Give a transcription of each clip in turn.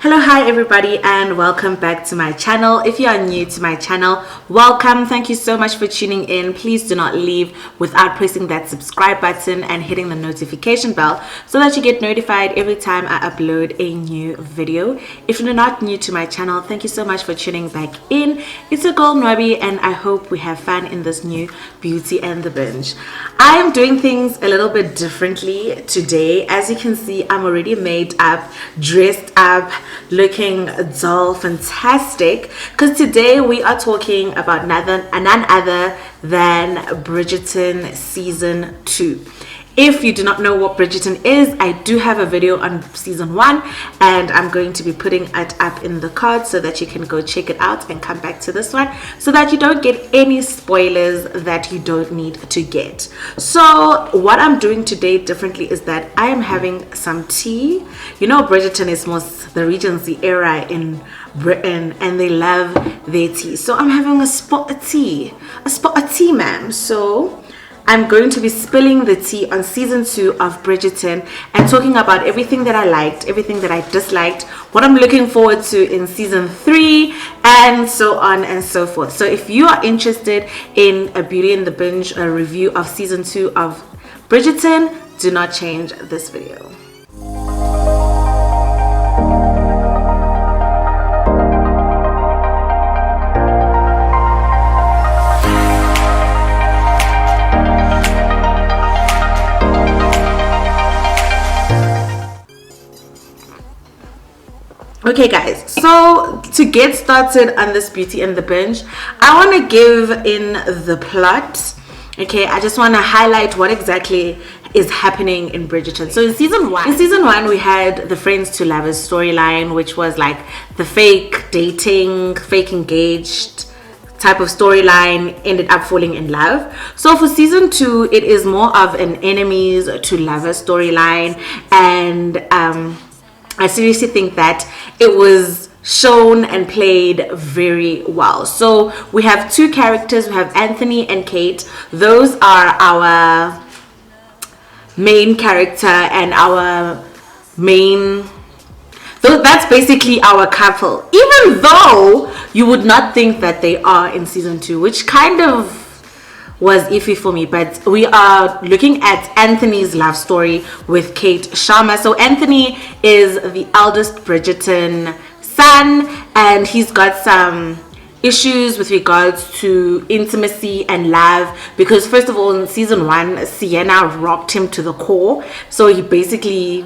Hello, hi everybody, and welcome back to my channel. If you are new to my channel, welcome. Thank you so much for tuning in. Please do not leave without pressing that subscribe button and hitting the notification bell so that you get notified every time I upload a new video. If you're not new to my channel, thank you so much for tuning back in. It's your girl Nwabi, and I hope we have fun in this new Beauty and the Binge. I am doing things a little bit differently today. As you can see, I'm already made up, dressed up, looking dull, fantastic, because today we are talking about none other than Bridgerton season 2. If you do not know what Bridgerton is, I do have a video on season 1, and I'm going to be putting it up in the card so that you can go check it out and come back to this one so that you don't get any spoilers that you don't need to get. So what I'm doing today differently is that I am having some tea. You know, Bridgerton is most the Regency era in Britain, and they love their tea. So I'm having a spot of tea, ma'am. So I'm going to be spilling the tea on season 2 of Bridgerton and talking about everything that I liked, everything that I disliked, what I'm looking forward to in season 3, and so on and so forth. So if you are interested in a Beauty and the Binge review of season 2 of Bridgerton, do not change this video. Okay guys, so to get started on this Beauty and the Binge, I want to give in the plot. Okay, I just want to highlight what exactly is happening in Bridgerton. So in season one we had the friends to lovers storyline, which was like the fake dating, fake engaged type of storyline, ended up falling in love. So for season 2, it is more of an enemies to lovers storyline, and I seriously think that it was shown and played very well. So we have two characters. We have Anthony and Kate. Those are our main character and our main... So that's basically our couple. Even though you would not think that they are in season 2, which kind of was iffy for me, but we are looking at Anthony's love story with Kate Sharma. So Anthony is the eldest Bridgerton son, and he's got some issues with regards to intimacy and love, because first of all, in season 1, Sienna rocked him to the core. So he basically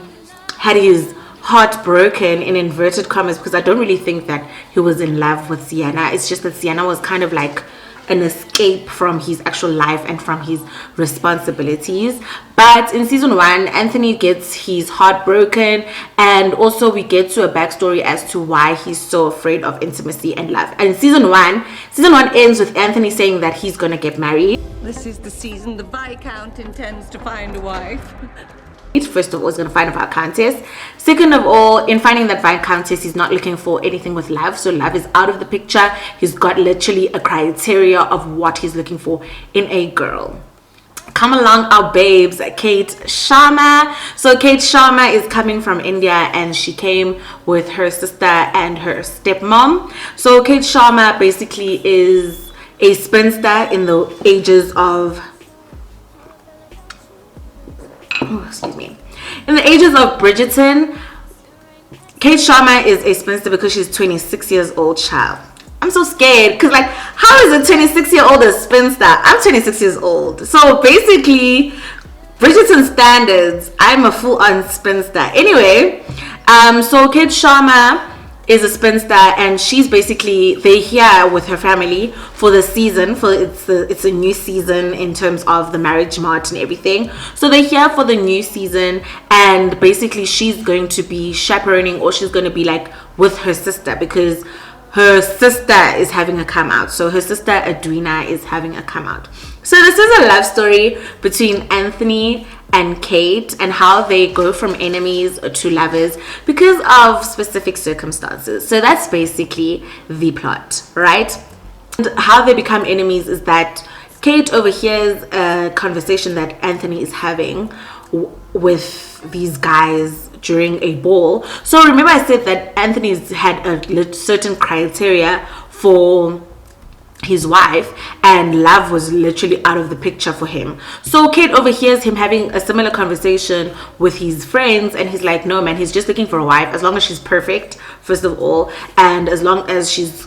had his heart broken, in inverted commas, because I don't really think that he was in love with Sienna. It's just that Sienna was kind of like an escape from his actual life and from his responsibilities. But in season 1, Anthony gets his heart broken, and also we get to a backstory as to why he's so afraid of intimacy and love. And season one ends with Anthony saying that he's gonna get married. This is the season the Viscount intends to find a wife. First of all, he's going to find a Viscountess. Second of all, in finding that Viscountess, he's not looking for anything with love. So love is out of the picture. He's got literally a criteria of what he's looking for in a girl. Come along, our babes, Kate Sharma. So Kate Sharma is coming from India, and she came with her sister and her stepmom. So Kate Sharma basically is a spinster in the ages of... In the ages of Bridgerton. Kate Sharma is a spinster because she's 26 years old, child. I'm so scared, because like, how is a 26-year-old a spinster? I'm 26 years old. So basically, Bridgerton standards, I'm a full-on spinster. Anyway, so Kate Sharma is a spinster, and she's basically, they're here with her family for the season, it's a new season in terms of the marriage mart and everything. So they're here for the new season, and basically she's going to be chaperoning, or she's going to be like with her sister, because her sister is having a come out. So her sister Edwina is having a come out. So this is a love story between Anthony and Kate, and how they go from enemies to lovers because of specific circumstances. So that's basically the plot, right? And how they become enemies is that Kate overhears a conversation that Anthony is having with these guys during a ball. So remember I said that Anthony's had a certain criteria for his wife, and love was literally out of the picture for him. So Kate overhears him having a similar conversation with his friends, and he's like, no man, he's just looking for a wife as long as she's perfect, first of all, and as long as she's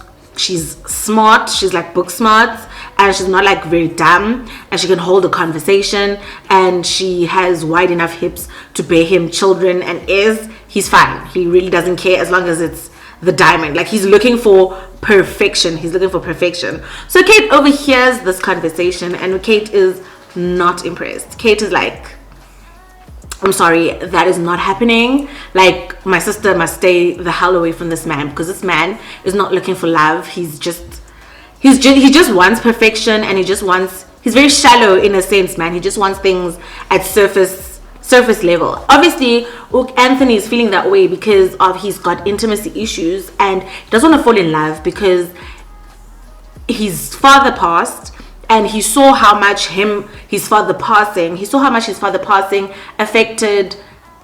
smart, she's like book smart, and she's not like very dumb, and she can hold a conversation, and she has wide enough hips to bear him children and heirs. He's fine. He really doesn't care as long as it's the diamond. Like, he's looking for perfection. So Kate overhears this conversation, and Kate is not impressed. Kate is like, I'm sorry, that is not happening. Like, my sister must stay the hell away from this man, because this man is not looking for love. He just wants perfection, and he's very shallow in a sense, man. He just wants things at surface level. Obviously, Anthony is feeling that way because he's got intimacy issues, and he doesn't want to fall in love because his father passed, and he saw how much his father passing affected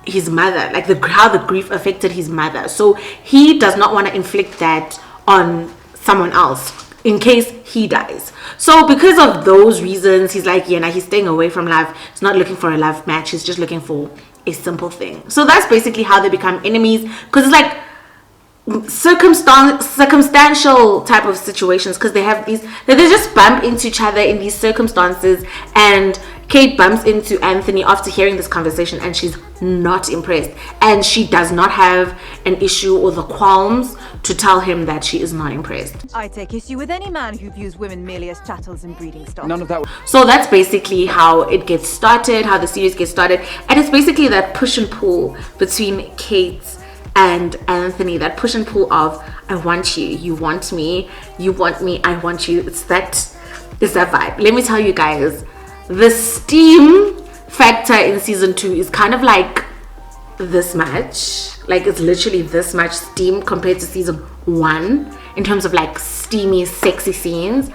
his mother, like how the grief affected his mother. So he does not want to inflict that on someone else in case he dies. So because of those reasons, he's like, he's staying away from love. He's not looking for a love match. He's just looking for a simple thing. So that's basically how they become enemies, because it's like circumstantial type of situations, because they just bump into each other in these circumstances, and Kate bumps into Anthony after hearing this conversation, and she's not impressed, and she does not have an issue or the qualms to tell him that she is not impressed. I take issue with any man who views women merely as chattels and breeding stock. None of that. So that's basically how it gets started, how the series gets started, and it's basically that push and pull between Kate and Anthony, that push and pull of, I want you, you want me, you want me, I want you. It's that vibe. Let me tell you guys, the steam factor in season 2 is kind of like this much. Like, it's literally this much steam compared to season 1 in terms of like steamy, sexy scenes,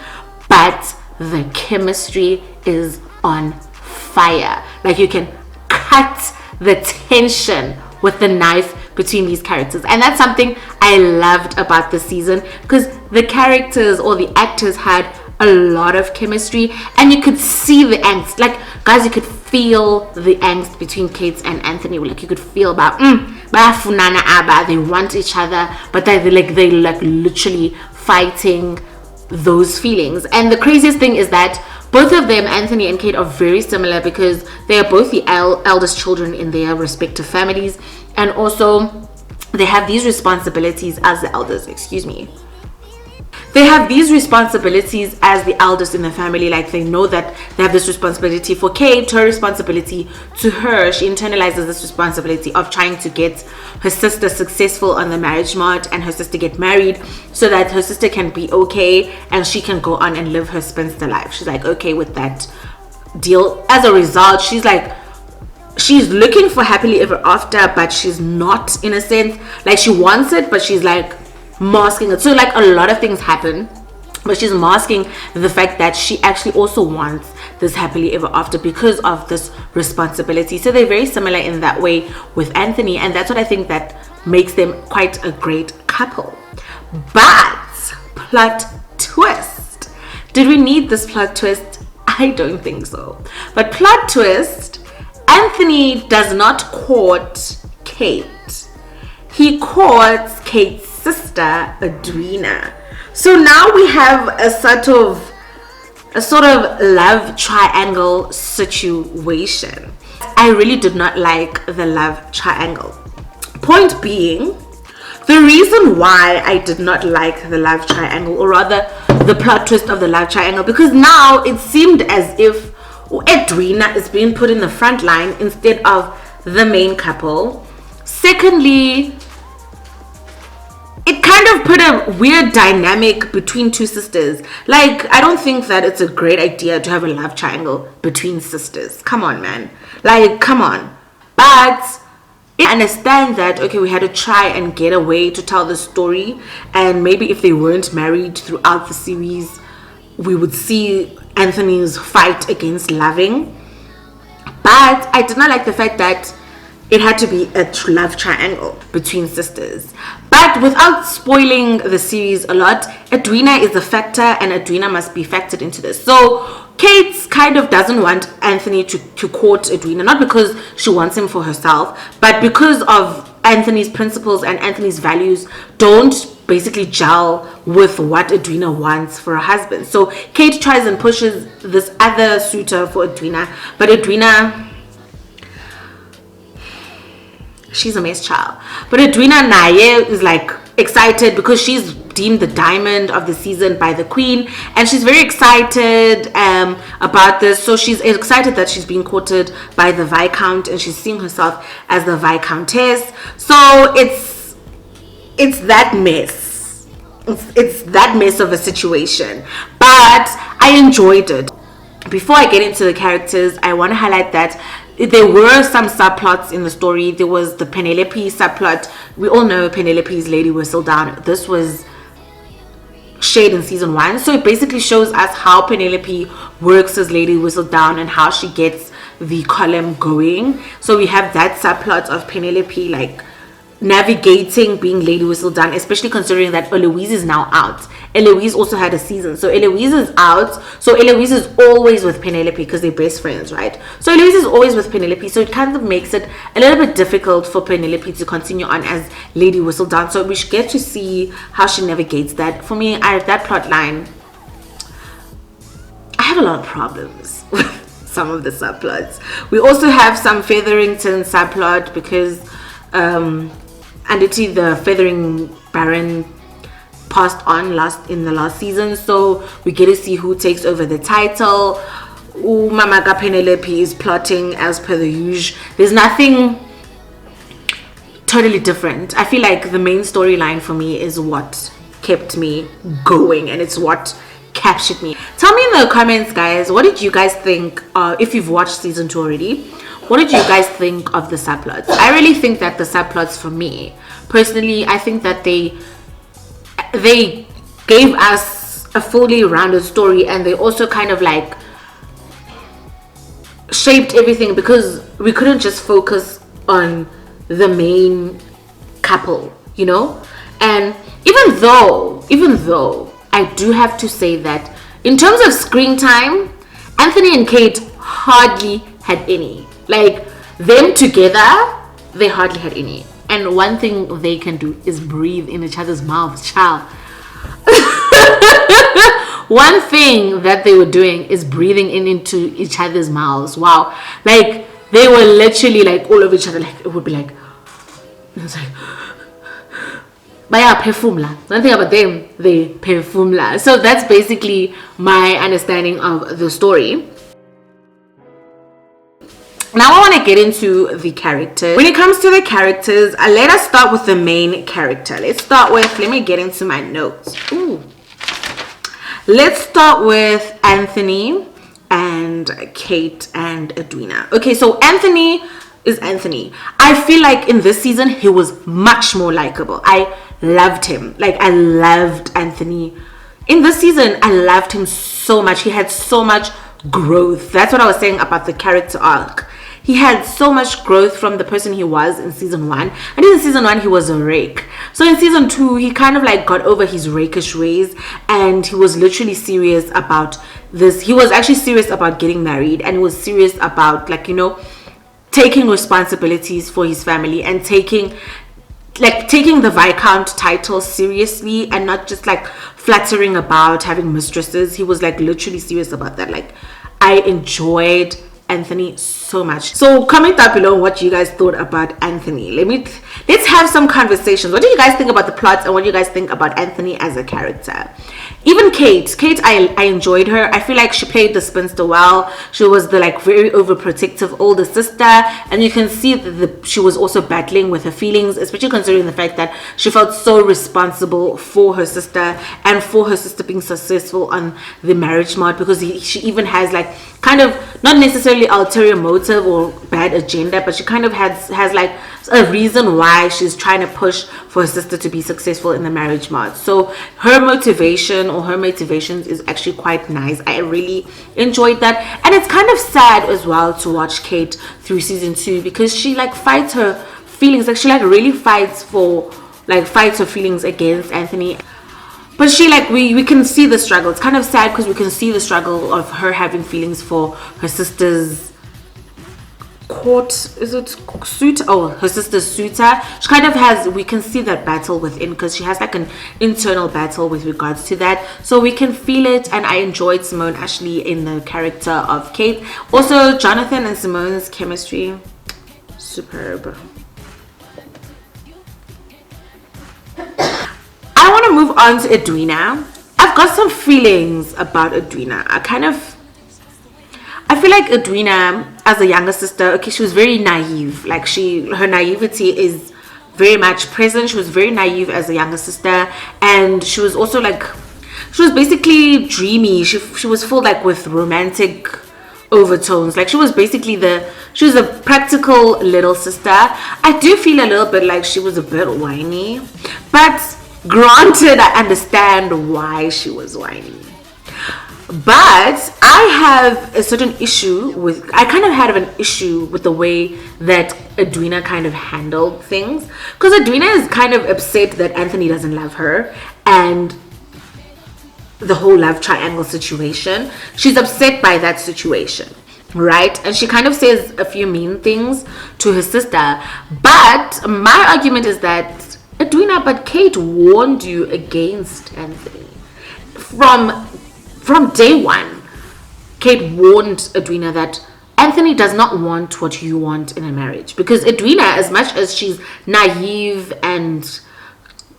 but the chemistry is on fire. Like, you can cut the tension with the knife between these characters, and that's something I loved about this season, because the characters or the actors had a lot of chemistry, and you could see the angst. Like, guys, you could feel the angst between Kate and Anthony. Like, you could feel about they want each other, but they literally fighting those feelings. And the craziest thing is that both of them, Anthony and Kate, are very similar, because they are both the eldest children in their respective families, and also they have these responsibilities as the elders. They have these responsibilities as the eldest in the family. Like, they know that they have this responsibility. For Kate, her responsibility to her, she internalizes this responsibility of trying to get her sister successful on the marriage mart, and her sister get married, so that her sister can be okay and she can go on and live her spinster life. She's like okay with that deal. As a result, she's looking for happily ever after, but she's not, in a sense. Like, she wants it, but she's like masking it. So like, a lot of things happen, but she's masking the fact that she actually also wants this happily ever after because of this responsibility. So they're very similar in that way with Anthony, and that's what I think that makes them quite a great couple. But plot twist, did we need this plot twist? I don't think so. But plot twist, Anthony does not court Kate. He courts Kate's sister, Adrina. So now we have a sort of love triangle situation. I really did not like the love triangle. Point being, the reason why I did not like the love triangle, or rather the plot twist of the love triangle, because now it seemed as if Edwina is being put in the front line instead of the main couple. Secondly, it kind of put a weird dynamic between two sisters. Like, I don't think that it's a great idea to have a love triangle between sisters. Come on, man. Like, come on. But I understand that, okay, we had to try and get a way to tell the story, and maybe if they weren't married throughout the series, we would see Anthony's fight against loving. But I did not like the fact that it had to be a love triangle between sisters. But without spoiling the series a lot, Edwina is a factor, and Edwina must be factored into this. So Kate kind of doesn't want Anthony to court Edwina, not because she wants him for herself, but because of Anthony's principles and Anthony's values don't basically gel with what Edwina wants for her husband. So Kate tries and pushes this other suitor for Edwina, but Edwina, she's a mess child. But Edwina Naye is like excited because she's deemed the diamond of the season by the queen, and she's very excited about this. So she's excited that she's being courted by the Viscount, and she's seeing herself as the Viscountess. So it's that mess. It's that mess of a situation, but I enjoyed it. Before I get into the characters, I want to highlight that there were some subplots in the story. There was the Penelope subplot. We all know Penelope's Lady Whistledown. This was shade in season 1, so it basically shows us how Penelope works as Lady Whistledown and how she gets the column going. So we have that subplot of Penelope like navigating being Lady Whistledown, especially considering that Eloise is now out. Eloise also had a season, so Eloise is out. So Eloise is always with Penelope because they're best friends, right? So Eloise is always with Penelope, so it kind of makes it a little bit difficult for Penelope to continue on as Lady Whistledown. So we should get to see how she navigates that. For me, that plot line, I have a lot of problems with some of the subplots. We also have some Featherington subplot because Anditi, the feathering baron, passed on in the last season, so we get to see who takes over the title. Mamaga Penelope is plotting as per the usual. There's nothing totally different. I feel like the main storyline for me is what kept me going, and it's what captured me. Tell me in the comments, guys, what did you guys think, if you've watched season 2 already? What did you guys think of the subplots? I really think that the subplots, for me personally, I think that they gave us a fully rounded story, and they also kind of like shaped everything, because we couldn't just focus on the main couple, you know. And even though I do have to say that in terms of screen time, Anthony and Kate hardly had any. Like, them together, they hardly had any. And one thing they can do is breathe in each other's mouths, child. One thing that they were doing is breathing into each other's mouths. Wow. Like, they were literally like all over each other. Like, it would be like, it's like, but yeah, perfumla. One thing about them, they perfumla. So that's basically my understanding of the story. Now I want to get into the characters. When it comes to the characters, let us start with the main character. Let me get into my notes. Ooh. Let's start with Anthony and Kate and Edwina. Okay, so Anthony is Anthony. I feel like in this season, he was much more likable. I loved him. Like, I loved Anthony. In this season, I loved him so much. He had so much growth. That's what I was saying about the character arc. He had so much growth from the person he was in season 1. And in season 1, he was a rake. So in season 2, he kind of like got over his rakish ways, and he was literally serious about this. He was actually serious about getting married, and he was serious about, like, you know, taking responsibilities for his family and taking the Viscount title seriously, and not just like flattering about having mistresses. He was like literally serious about that. Like, I enjoyed Anthony so much. So comment down below what you guys thought about Anthony. Let's have some conversations. What do you guys think about the plot, and what do you guys think about Anthony as a character? Even Kate, I enjoyed her. I feel like she played the spinster well. She was the like very overprotective older sister, and you can see that she was also battling with her feelings, especially considering the fact that she felt so responsible for her sister and for her sister being successful on the marriage mod, because she even has like kind of not necessarily ulterior motives, motive or bad agenda, but she kind of has like a reason why she's trying to push for her sister to be successful in the marriage mart. So her motivation or her motivations is actually quite nice. I really enjoyed that, and it's kind of sad as well to watch Kate through season 2 because she like fights her feelings, like she like really fights her feelings against Anthony. But she like we can see the struggle. It's kind of sad because we can see the struggle of her having feelings for her sister's her sister's suitor. She kind of has, we can see that battle within, because she has like an internal battle with regards to that, so we can feel it. And I enjoyed Simone Ashley in the character of Kate. Also Jonathan and Simone's chemistry, superb. I want to move on to Edwina. I've got some feelings about Edwina. I feel like Edwina, as a younger sister, okay, she was very naive. Like her naivety is very much present. She was very naive as a younger sister, and she was also like, she was basically dreamy. She was full like with romantic overtones. Like she was basically she was a practical little sister. I do feel a little bit like she was a bit whiny, but granted, I understand why she was whiny. But I have a certain issue with, I kind of had an issue with the way that Edwina kind of handled things, because Edwina is kind of upset that Anthony doesn't love her and the whole love triangle situation. She's upset by that situation, right? And she kind of says a few mean things to her sister. But my argument is that Edwina, but Kate warned you against Anthony from day one. Kate warned Edwina that Anthony does not want what you want in a marriage, because Edwina, as much as she's naive and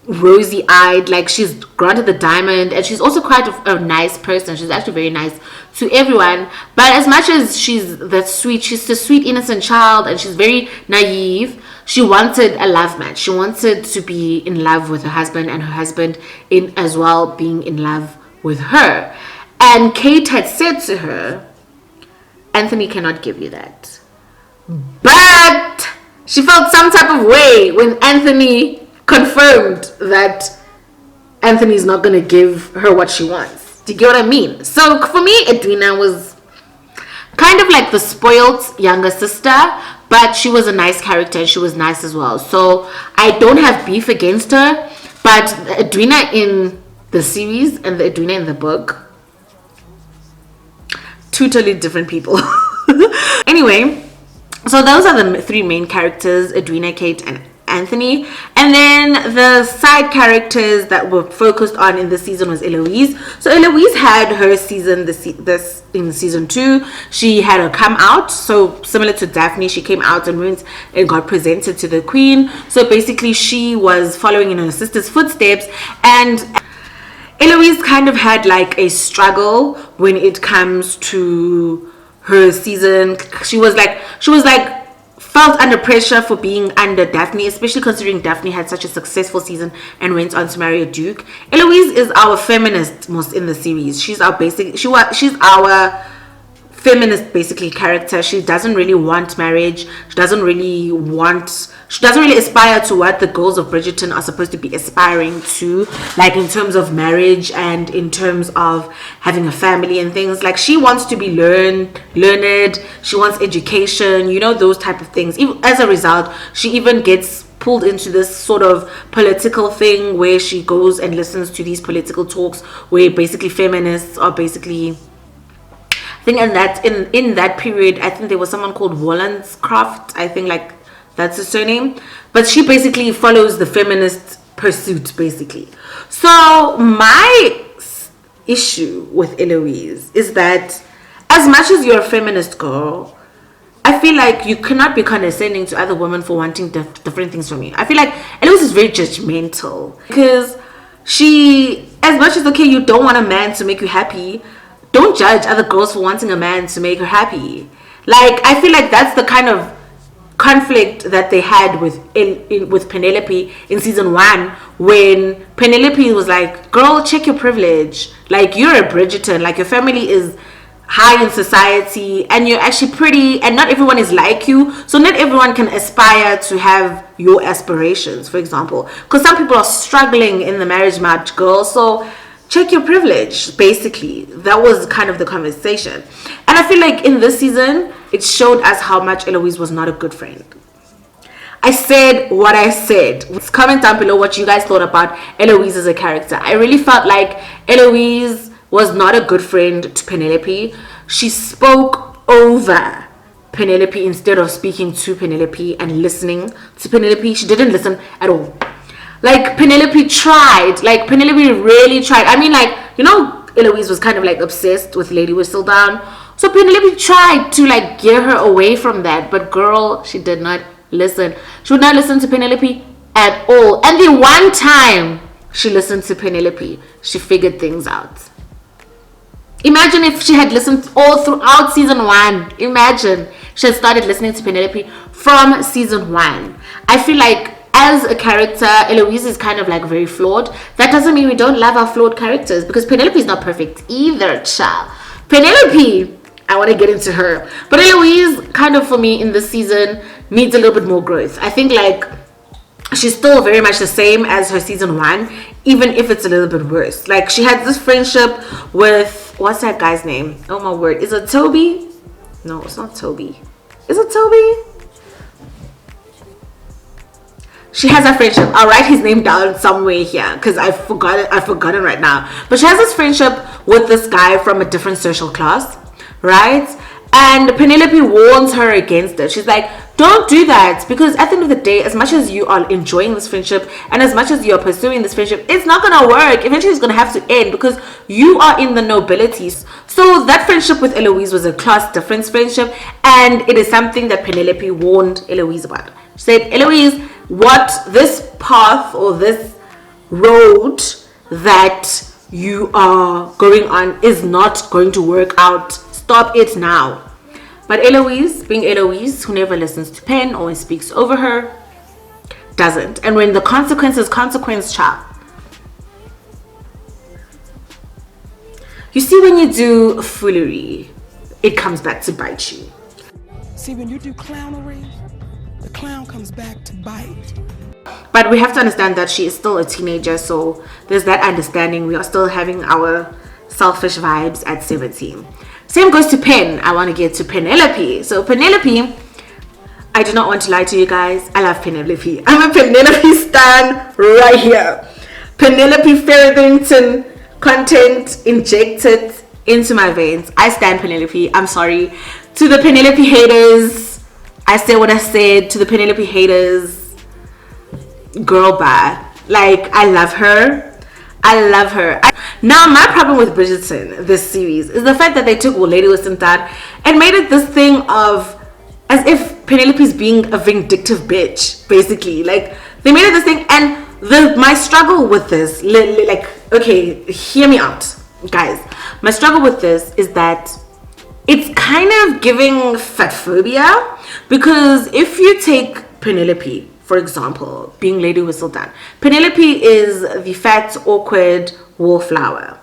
rosy-eyed, like she's granted the diamond, and she's also quite a nice person. She's actually very nice to everyone, but as much as she's that sweet, she's a sweet innocent child, and she's very naive. She wanted a love match. She wanted to be in love with her husband, and her husband in as well being in love with her. And Kate had said to her, Anthony cannot give you that. But she felt some type of way when Anthony confirmed that Anthony's not going to give her what she wants. Do you get what I mean? So for me, Edwina was kind of like the spoiled younger sister, but she was a nice character and she was nice as well. So I don't have beef against her. But Edwina in the series and the Edwina in the book, two totally different people. Anyway, so those are the three main characters: Edwina, Kate, and Anthony. And then the side characters that were focused on in this season was Eloise. So Eloise had her season this in season 2. She had her come out, so similar to Daphne, she came out and went and got presented to the queen. So basically she was following in her sister's footsteps, and Eloise kind of had like a struggle when it comes to her season. She was like felt under pressure for being under Daphne, especially considering Daphne had such a successful season and went on to marry a duke. Eloise is our feminist most in the series. She's our she's our feminist basically character. She doesn't really want marriage. She doesn't really aspire to what the girls of Bridgerton are supposed to be aspiring to, like in terms of marriage and in terms of having a family and things. Like she wants to be learned, she wants education, you know, those type of things. As a result, she even gets pulled into this sort of political thing where she goes and listens to these political talks where basically feminists are basically, I think in that period, I think there was someone called Wollstonecraft, I think, like that's his surname, but she basically follows the feminist pursuit basically. So my issue with Eloise is that as much as you're a feminist girl, I feel like you cannot be condescending to other women for wanting different things from you. I feel like Eloise is very judgmental, because she, as much as okay, you don't want a man to make you happy, don't judge other girls for wanting a man to make her happy. Like I feel like that's the kind of conflict that they had with Penelope in season 1, when Penelope was like, girl, check your privilege, like you're a Bridgerton, like your family is high in society and you're actually pretty and not everyone is like you, so not everyone can aspire to have your aspirations, for example, because some people are struggling in the marriage match, girl. So check your privilege. Basically, that was kind of the conversation. And I feel like in this season it showed us how much Eloise was not a good friend. I said what I said. Comment down below what you guys thought about Eloise as a character. I really felt like Eloise was not a good friend to Penelope. She spoke over Penelope instead of speaking to Penelope and listening to Penelope. She didn't listen at all. Like, Penelope tried. Like, Penelope really tried. I mean, like, you know, Eloise was kind of like obsessed with Lady Whistledown. So Penelope tried to like get her away from that. But girl, she did not listen. She would not listen to Penelope at all. And the one time she listened to Penelope, she figured things out. Imagine if she had listened all throughout season 1. Imagine she had started listening to Penelope from season 1. I feel like as a character, Eloise is kind of like very flawed. That doesn't mean we don't love our flawed characters, because Penelope is not perfect either, child. Penelope, I want to get into her. But Eloise, kind of for me in this season, needs a little bit more growth. I think like she's still very much the same as her season 1, even if it's a little bit worse. Like, she had this friendship with, what's that guy's name? Oh my word. Is it Toby? No, it's not Toby. Is it Toby? She has a friendship. I'll write his name down somewhere here because I've forgotten right now. But she has this friendship with this guy from a different social class, right? And Penelope warns her against it. She's like, don't do that, because at the end of the day, as much as you are enjoying this friendship and as much as you're pursuing this friendship, it's not gonna work. Eventually it's gonna have to end because you are in the nobilities. So that friendship with Eloise was a class difference friendship, and it is something that Penelope warned Eloise about. She said, Eloise, what this path or this road that you are going on is not going to work out. Stop it now. But Eloise, being Eloise, who never listens to Pen or speaks over her, doesn't. And when the consequence, child. You see, when you do foolery, it comes back to bite you. See, when you do clownery, the clown comes back to bite. But we have to understand that she is still a teenager, so there's that understanding. We are still having our selfish vibes at 17. Same goes to Pen. I want to get to Penelope. So Penelope, I do not want to lie to you guys. I love Penelope. I'm a Penelope stan right here. Penelope Featherington content injected into my veins. I stand Penelope. I'm sorry. To the Penelope haters, I said what I said. To the Penelope haters, girl, bye. Like, I love her. I love her. Now, my problem with Bridgerton, this series, is the fact that they took Lady Whistledown and made it this thing of as if Penelope's being a vindictive bitch, basically. Like, they made it this thing, and my struggle with this, like, okay, hear me out, guys. My struggle with this is that it's kind of giving fat phobia, because if you take Penelope, for example, being Lady Whistledown, Penelope is the fat, awkward wallflower.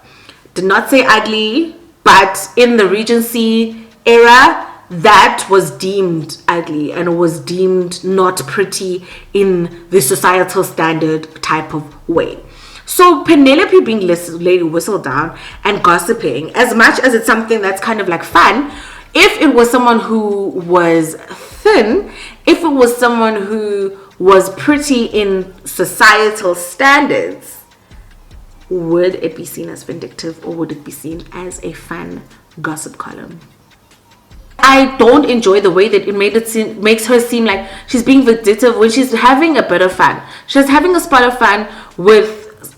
Did not say ugly, but in the Regency era, that was deemed ugly and was deemed not pretty in the societal standard type of way. So Penelope being Lady Whistledown and gossiping, as much as it's something that's kind of like fun, if it was someone who was thin, if it was someone who was pretty in societal standards, would it be seen as vindictive, or would it be seen as a fun gossip column? I don't enjoy the way that it makes her seem like she's being vindictive when she's having a bit of fun. She's having a spot of fun with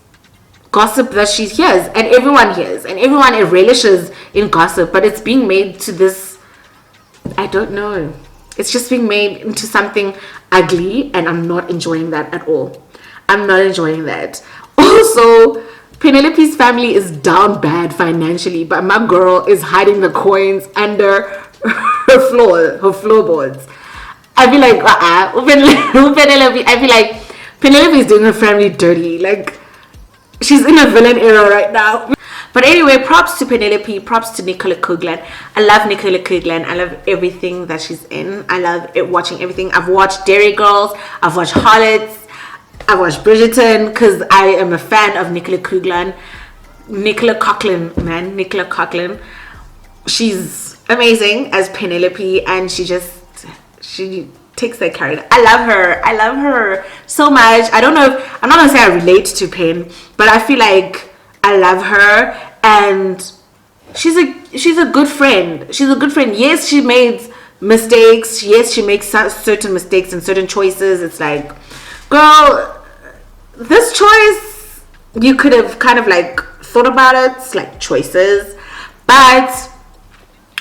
gossip that she hears, and everyone hears, and everyone relishes in gossip, but it's being made to this, I don't know, it's just being made into something ugly, and I'm not enjoying that at all. I'm not enjoying that. Also, Penelope's family is down bad financially, but my girl is hiding the coins under her floorboards. I feel like Penelope, I feel like Penelope is doing her family dirty. Like, she's in a villain era right now. But anyway, props to Penelope, props to Nicola Coughlan. I love Nicola Coughlan. I love everything that she's in. I love watching everything. I've watched Dairy Girls, I've watched Harlots, I've watched Bridgerton, because I am a fan of Nicola Coughlan. Nicola Coughlan. She's amazing as Penelope, and she takes that character. I love her so much. I'm not gonna say I relate to Pen, but I feel like I love her, and she's a good friend. Yes, she made mistakes. Yes, she makes certain mistakes and certain choices. It's like, girl, this choice, you could have kind of like thought about it. It's like choices, but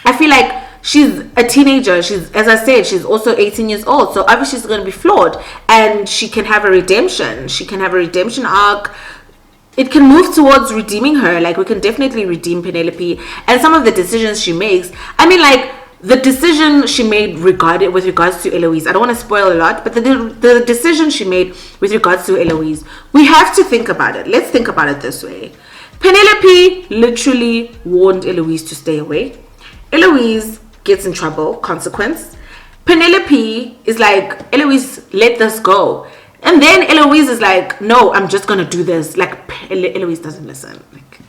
I feel like she's a teenager. As I said, she's also 18 years old. So obviously she's going to be flawed, and she can have a redemption. She can have a redemption arc. It can move towards redeeming her. Like, we can definitely redeem Penelope and some of the decisions she makes. I mean, like, the decision she made with regards to Eloise. I don't want to spoil a lot, but the decision she made with regards to Eloise, we have to think about it. Let's think about it this way. Penelope literally warned Eloise to stay away. Eloise gets in trouble, consequence. Penelope is like, Eloise, let this go. And then Eloise is like, no, I'm just gonna do this. Like, Eloise doesn't listen. Like,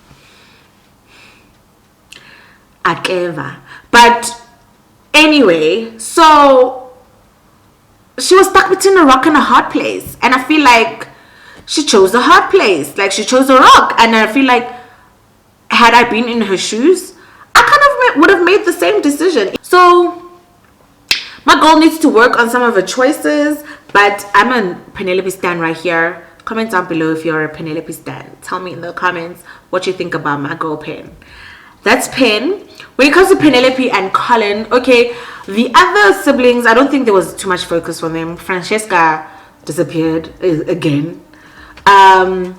Akeva. But anyway, so she was stuck between a rock and a hard place, and I feel like she chose a hard place. Like, she chose a rock, and I feel like, had I been in her shoes, I kind of would have made the same decision. So my girl needs to work on some of her choices, but I'm a Penelope stan right here. Comment down below if you're a Penelope stan. Tell me in the comments what you think about my girl Pen. That's Pen. When it comes to Penelope and Colin, okay, the other siblings, I don't think there was too much focus on them. Francesca disappeared again. The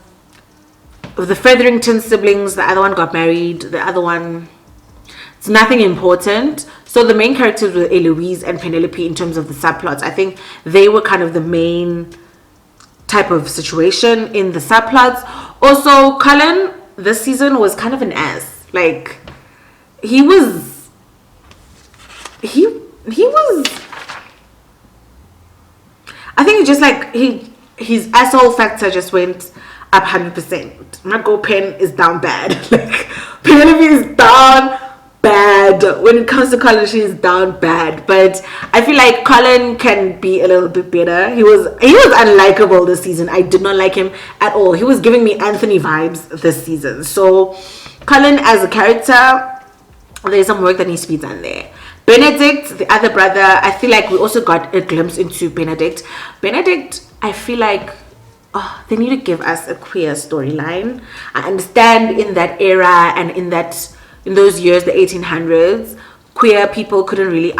Featherington siblings, the other one got married, the other one, it's nothing important. So the main characters were Eloise and Penelope in terms of the subplots. I think they were kind of the main type of situation in the subplots. Also, Colin this season was kind of an ass. Like, he was I think just like his asshole factor just went up 100%. My girl Pen is down bad. Like, Penelope is down bad. When it comes to Colin, she's down bad. But I feel like Colin can be a little bit better. He was unlikable this season. I did not like him at all. He was giving me Anthony vibes this season. So Colin as a character, there's some work that needs to be done there. Benedict, the other brother, I feel like we also got a glimpse into Benedict. Benedict, I feel like, they need to give us a queer storyline. I understand in that era and in those years, the 1800s, queer people couldn't really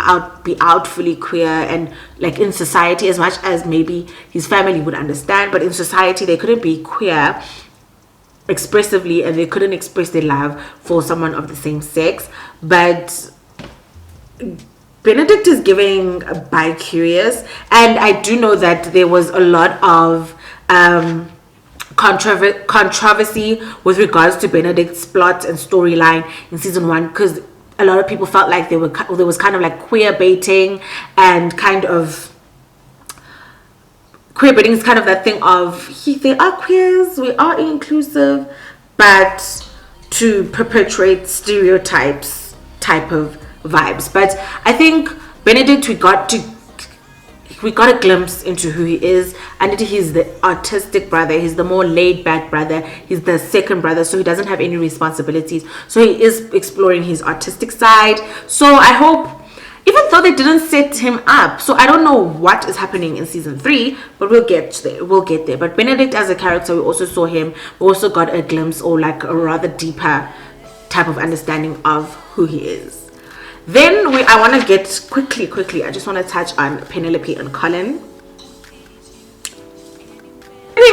be out fully queer, and like in society, as much as maybe his family would understand, but in society they couldn't be queer expressively, and they couldn't express their love for someone of the same sex. But Benedict is giving bi-curious, and I do know that there was a lot of controversy with regards to Benedict's plot and storyline in season 1, because a lot of people felt like there was kind of like queer baiting, and kind of queer baiting is kind of that thing of they are queers, we are inclusive, but to perpetuate stereotypes type of vibes. But I think Benedict, we got a glimpse into who he is, and he's the artistic brother. He's the more laid back brother. He's the second brother, so he doesn't have any responsibilities. So he is exploring his artistic side. So I hope, even though they didn't set him up, so I don't know what is happening in season 3, but we'll get there. But Benedict as a character, we also saw him. We also got a glimpse, or like a rather deeper type of understanding of who he is. Then I want to get quickly, I just want to touch on Penelope and Colin.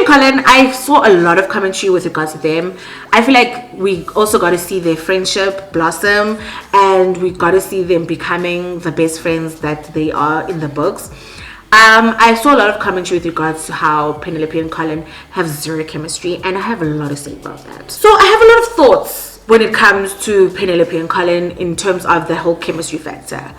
Colin, I saw a lot of commentary with regards to them. I feel like we also got to see their friendship blossom, and we got to see them becoming the best friends that they are in the books. I saw a lot of commentary with regards to how Penelope and Colin have zero chemistry, and I have a lot to say about that. So I have a lot of thoughts when it comes to Penelope and Colin in terms of the whole chemistry factor.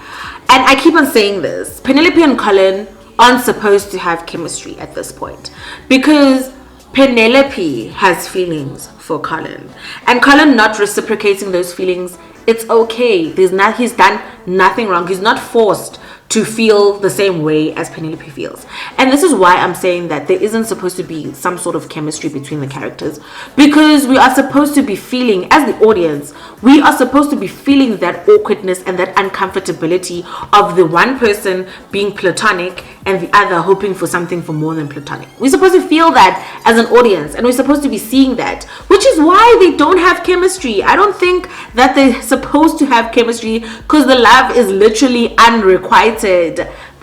And I keep on saying this, Penelope and Colin aren't supposed to have chemistry at this point, because Penelope has feelings for Colin, and Colin not reciprocating those feelings, it's okay. He's done nothing wrong. He's not forced to feel the same way as Penelope feels. And this is why I'm saying that there isn't supposed to be some sort of chemistry between the characters, because we are supposed to be feeling, as the audience, we are supposed to be feeling that awkwardness and that uncomfortability of the one person being platonic and the other hoping for something for more than platonic. We're supposed to feel that as an audience, and we're supposed to be seeing that, which is why they don't have chemistry. I don't think that they're supposed to have chemistry, because the love is literally unrequited.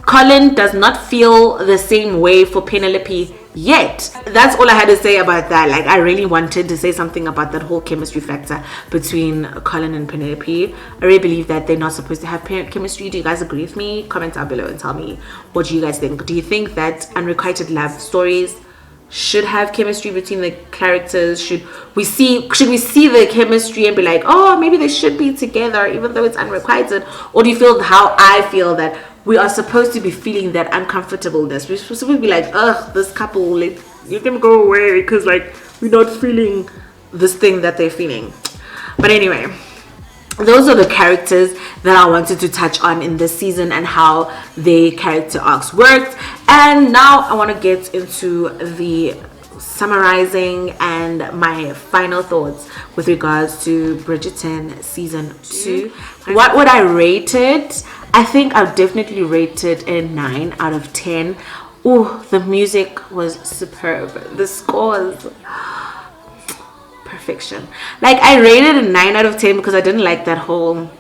Colin does not feel the same way for Penelope yet. That's all I had to say about that. Like, I really wanted to say something about that whole chemistry factor between Colin and Penelope. I really believe that they're not supposed to have chemistry. Do you guys agree with me? Comment down below and tell me what you guys think. Do you think that unrequited love stories should have chemistry between the characters? Should we see the chemistry and be like, oh, maybe they should be together even though it's unrequited? Or do you feel how I feel, that we are supposed to be feeling that uncomfortableness? We're supposed to be like, ugh, this couple, let them go away, because like we're not feeling this thing that they're feeling. But anyway, those are the characters that I wanted to touch on in this season and how their character arcs worked. And now I want to get into the summarizing and my final thoughts with regards to Bridgerton season 2. What would I rate it? I think I'll definitely rate it a 9 out of 10. Oh, the music was superb. The scores, perfection. Like, I rated a 9 out of 10 because I didn't like that whole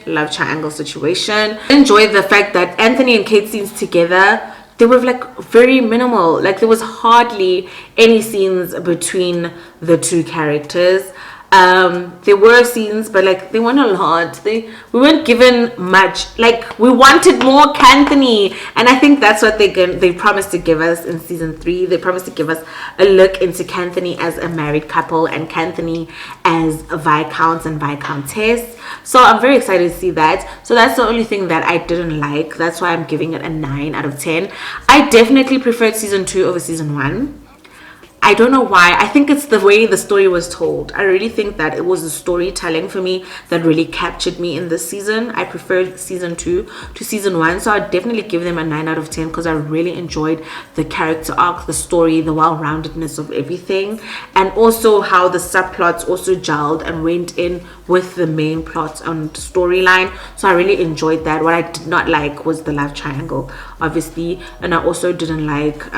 love triangle situation. I enjoyed the fact that Anthony and Kate scenes together, they were like very minimal. Like, there was hardly any scenes between the two characters. There were scenes, but like they weren't a lot. We weren't given much. Like, we wanted more Kanthony, and I think that's what they promised to give us in season 3. They promised to give us a look into Kanthony as a married couple and Kanthony as a Viscounts and Viscountess. So I'm very excited to see that. So that's the only thing that I didn't like. That's why I'm giving it a 9 out of 10. I definitely preferred season 2 over season 1. I don't know why. I think it's the way the story was told. I really think that it was the storytelling for me that really captured me in this season. I preferred season 2 to season 1. So I'd definitely give them a 9 out of 10 because I really enjoyed the character arc, the story, the well-roundedness of everything. And also how the subplots also gelled and went in with the main plot and storyline. So I really enjoyed that. What I did not like was the love triangle, obviously. And I also didn't like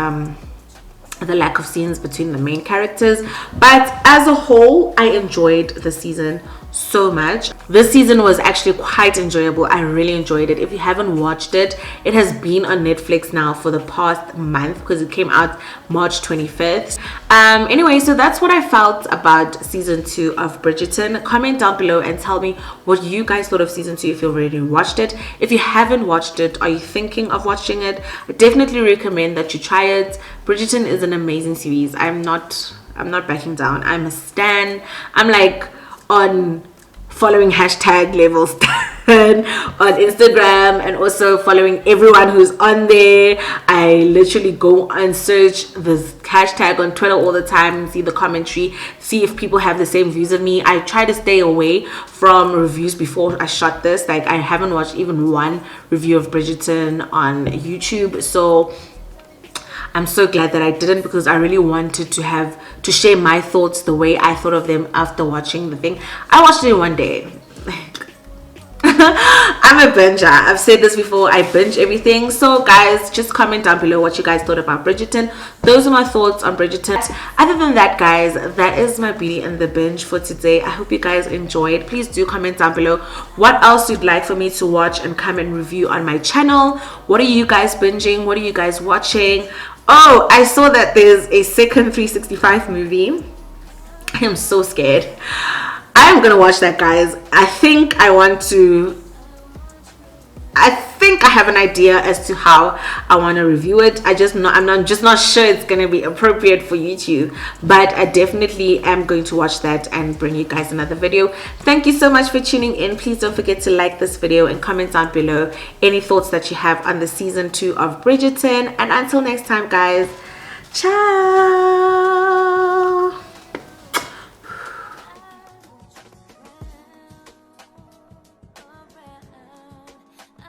the lack of scenes between the main characters. But as a whole, I enjoyed the season so much. This season was actually quite enjoyable. I really enjoyed it. If you haven't watched it, it has been on Netflix now for the past month because it came out March 25th. Anyway, so that's what I felt about season 2 of Bridgerton. Comment down below and tell me what you guys thought of season 2 if you've already watched it. If you haven't watched it, are you thinking of watching it? I definitely recommend that you try it. Bridgerton is an amazing series. I'm not backing down. I'm a stan. I'm like on following hashtag level stan on Instagram, and also following everyone who's on there. I literally go and search this hashtag on Twitter all the time and see the commentary, see if people have the same views of me. I try to stay away from reviews before I shot this. Like, I haven't watched even one review of Bridgerton on YouTube, so I'm so glad that I didn't, because I really wanted to share my thoughts the way I thought of them after watching the thing. I watched it in one day. I'm a binger. I've said this before. I binge everything. So guys, just comment down below what you guys thought about Bridgerton. Those are my thoughts on Bridgerton. Other than that, guys, that is my Beauty and the Binge for today. I hope you guys enjoyed. Please do comment down below what else you'd like for me to watch and come and review on my channel. What are you guys binging? What are you guys watching? Oh, I saw that there's a second 365 movie. I am so scared. I'm gonna watch that, guys. I think I want to I think I have an idea as to how I want to review it. I'm just not sure it's going to be appropriate for YouTube, but I definitely am going to watch that and bring you guys another video. Thank you so much for tuning in. Please don't forget to like this video and comment down below any thoughts that you have on the season 2 of Bridgerton. And until next time, guys, ciao.